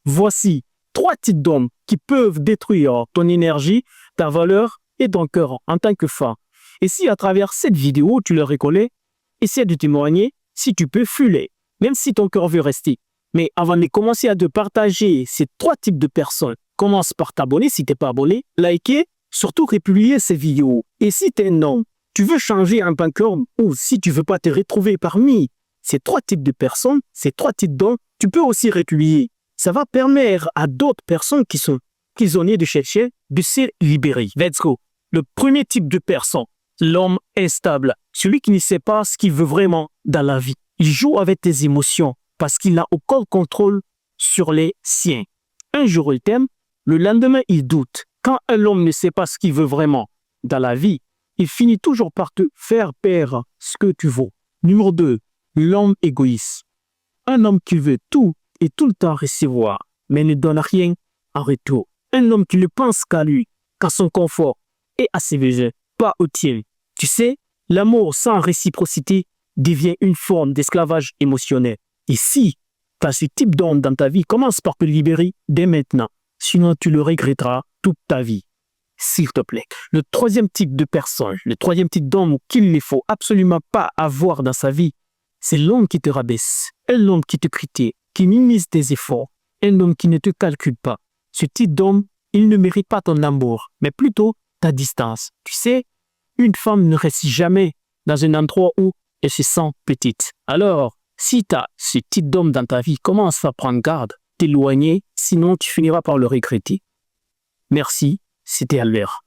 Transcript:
Voici 3 types d'hommes qui peuvent détruire ton énergie, ta valeur et ton cœur en tant que femme. Et si à travers cette vidéo, tu le reconnais, essaie de témoigner si tu peux fuler, même si ton cœur veut rester. Mais avant de commencer à te partager ces 3 types de personnes, commence par t'abonner si tu n'es pas abonné, liker, surtout republier ces vidéos. Et si tu es un homme, tu veux changer en tant qu'homme ou si tu ne veux pas te retrouver parmi ces 3 types de personnes, ces 3 types d'hommes, tu peux aussi republier. Ça va permettre à d'autres personnes qui sont prisonniers de chercher de se libérer. Let's go. Le premier type de personne, l'homme instable, celui qui ne sait pas ce qu'il veut vraiment dans la vie. Il joue avec tes émotions parce qu'il n'a aucun contrôle sur les siens. Un jour il t'aime, le lendemain il doute. Quand un homme ne sait pas ce qu'il veut vraiment dans la vie, il finit toujours par te faire perdre ce que tu vaux. Numéro 2, l'homme égoïste. Un homme qui veut tout et tout le temps recevoir, mais ne donne rien en retour. Un homme qui ne pense qu'à lui, qu'à son confort et à ses besoins, pas au tien. Tu sais, l'amour sans réciprocité devient une forme d'esclavage émotionnel. Et si tu as ce type d'homme dans ta vie, commence par te libérer dès maintenant. Sinon, tu le regretteras toute ta vie. S'il te plaît. Le troisième type de personne, le troisième type d'homme qu'il ne faut absolument pas avoir dans sa vie, c'est l'homme qui te rabaisse, un homme qui te critique, qui minimise tes efforts, un homme qui ne te calcule pas. Ce type d'homme, il ne mérite pas ton amour, mais plutôt ta distance. Tu sais, une femme ne reste jamais dans un endroit où elle se sent petite. Alors, si tu as ce type d'homme dans ta vie, commence à prendre garde, t'éloigner, sinon tu finiras par le regretter. Merci, c'était Albert.